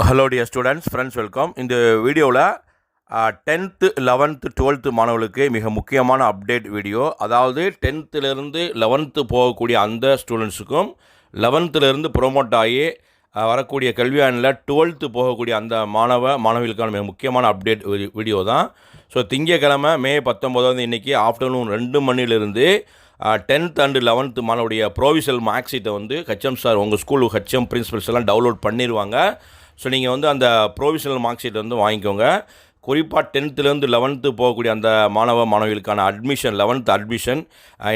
Hello dear students, friends, welcome. இந்த வீடியோவில் 10th 11th 12th மாணவர்களுக்கு மிக முக்கியமான அப்டேட் வீடியோ. அதாவது 10th 11th போகக்கூடிய அந்த ஸ்டூடெண்ட்ஸுக்கும் 11th ப்ரொமோட் ஆகி வரக்கூடிய கல்வியாண்டில் 12th போகக்கூடிய அந்த மாணவிகளுக்கான மிக முக்கியமான அப்டேட் வீடியோ தான். ஸோ திங்கக்கிழமை மே 19 இன்றைக்கி ஆஃப்டர்நூன் 2 மணிலேருந்து 10th and 11th மாணவருடைய ப்ரோவிஷனல் மார்க் ஷீட்டை வந்து ஹெச்எம் சார் உங்கள் ஸ்கூல் ஹெச்எம் பிரின்சிபல்ஸ் எல்லாம் டவுன்லோட் பண்ணிடுவாங்க. ஸோ நீங்கள் வந்து அந்த ப்ரோவிஷனல் மார்க் ஷீட் வந்து வாங்கிக்கோங்க. குறிப்பாக 10th 11th போகக்கூடிய அந்த மாணவிகளுக்கான அட்மிஷன் 11th அட்மிஷன்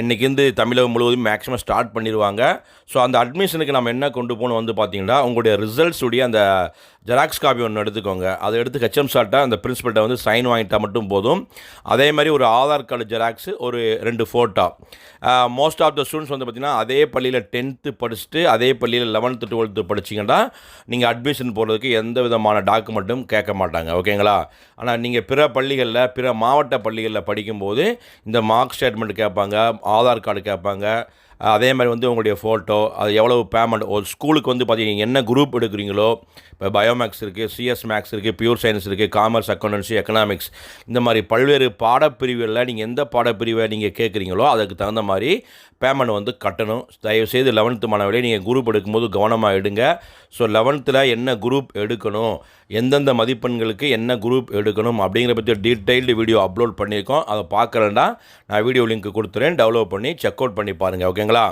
இன்றைக்கி தமிழகம் முழுவதும் மேக்ஸிமம் ஸ்டார்ட் பண்ணிடுவாங்க. ஸோ அந்த அட்மிஷனுக்கு நம்ம என்ன கொண்டு போகணும் வந்து பார்த்திங்கன்னா, உங்களுடைய ரிசல்ட்ஸுடைய அந்த ஜெராக்ஸ் காப்பி ஒன்று எடுத்துக்கோங்க. அதை எடுத்து ஹெச்எம் சார்ட்ட அந்த பிரின்சிபல்கிட்ட வந்து சைன் வாங்கிட்டால் மட்டும் போதும். அதே மாதிரி ஒரு ஆதார் கார்டு ஜெராக்ஸு, ஒரு 2 photo. Most of the students வந்து பார்த்திங்கன்னா அதே பள்ளியில் 10th படிச்சுட்டு அதே பள்ளியில் 11th 12th படிச்சிங்கன்னா நீங்கள் அட்மிஷன் போடுறதுக்கு எந்த விதமான டாக்குமெண்ட்டும் கேட்க மாட்டாங்க. ஓகேங்களா? ஆனால் நீங்கள் பிற பள்ளிகளில் பிற மாவட்ட பள்ளிகளில் படிக்கும்போது இந்த மார்க் ஸ்டேட்மெண்ட் கேட்பாங்க, ஆதார் கார்டு கேட்பாங்க. அதே மாதிரி வந்து உங்களுடைய ஃபோட்டோ, அது எவ்வளவு பேமெண்ட், ஒரு ஸ்கூலுக்கு வந்து பார்த்தீங்கன்னா என்ன குரூப் எடுக்கிறீங்களோ, இப்போ பயோமேக்ஸ் இருக்குது, சிஎஸ் மேக்ஸ் இருக்குது, பியூர் சயின்ஸ் இருக்குது, காமர்ஸ், அக்கௌண்டன்சி, எக்கனாமிக்ஸ், இந்த மாதிரி பல்வேறு பாடப்பிரிவுகளில் நீங்கள் எந்த பாடப்பிரிவை நீங்கள் கேட்குறீங்களோ அதுக்கு தகுந்த மாதிரி பேமெண்ட் வந்து கட்டணும். தயவுசெய்து 11th மாணவர்களே நீங்கள் குரூப் எடுக்கும்போது கவனமாக எடுங்க. ஸோ 11th என்ன குரூப் எடுக்கணும், எந்தெந்த மதிப்பெண்களுக்கு என்ன குரூப் எடுக்கணும் அப்படிங்கிற பற்றி டீட்டெயில்டு வீடியோ அப்லோட் பண்ணியிருக்கோம். அதை பார்க்குறேன்னா நான் வீடியோ லிங்க் கொடுத்துறேன், டவுன்லோட் பண்ணி செக் அவுட் பண்ணி பாருங்கள். ஓகேங்களா?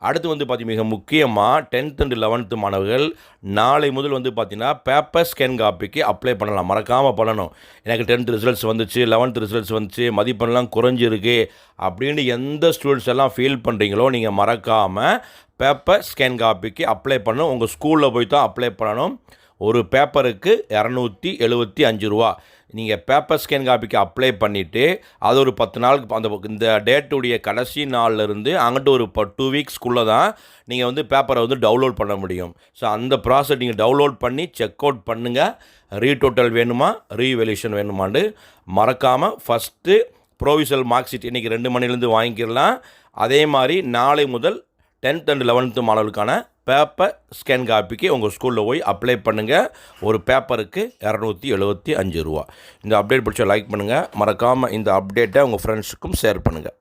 அடுத்து வந்து பார்த்திங்க மிக முக்கியமாக 10th and 11th மாணவர்கள் நாளை முதல் வந்து பார்த்திங்கன்னா பேப்பர் ஸ்கேன் காப்பிக்கு அப்ளை பண்ணலாம். மறக்காமல் பண்ணணும். எனக்கு 10th ரிசல்ட்ஸ் வந்துச்சு, 11th ரிசல்ட்ஸ் வந்துச்சு, மதிப்பெண்லாம் குறைஞ்சிருக்கு அப்படின்னு எந்த ஸ்டூடெண்ட்ஸ் எல்லாம் ஃபீல் பண்ணுறீங்களோ நீங்கள் மறக்காமல் பேப்பர் ஸ்கேன் காப்பிக்கு அப்ளை பண்ணணும். உங்கள் ஸ்கூலில் போய் தான் அப்ளை பண்ணணும். ஒரு பேப்பருக்கு 275 ரூபா. நீங்கள் பேப்பர் ஸ்கேன் காப்பிக்கு அப்ளை பண்ணிவிட்டு அது ஒரு 10 நாளுக்கு அந்த இந்த டேட்டுடைய கடைசி நாள்லேருந்து அங்கிட்டு ஒரு 2 வீக்ஸ்க்குள்ளே தான் நீங்கள் வந்து பேப்பரை வந்து டவுன்லோட் பண்ண முடியும். ஸோ அந்த ப்ராசஸ் நீங்கள் டவுன்லோட் பண்ணி செக் அவுட் பண்ணுங்கள். ரீடோட்டல் வேணுமா, ரீவெல்யூஷன் வேணுமான்னு மறக்காமல் ஃபஸ்ட்டு ப்ரோவிஷனல் மார்க் ஷீட் இன்றைக்கி 2 மணிலேருந்து வாங்கிக்கலாம். அதே மாதிரி நாளை முதல் 10th and 11th மாணவர்களுக்கான பேப்பர் ஸ்கேன் காப்பிக்கு உங்கள் ஸ்கூலில் போய் அப்ளை பண்ணுங்கள். ஒரு பேப்பருக்கு 275 ரூபா. இந்த அப்டேட் பிடிச்சா லைக் பண்ணுங்கள். மறக்காமல் இந்த அப்டேட்டை உங்கள் ஃப்ரெண்ட்ஸுக்கும் ஷேர் பண்ணுங்கள்.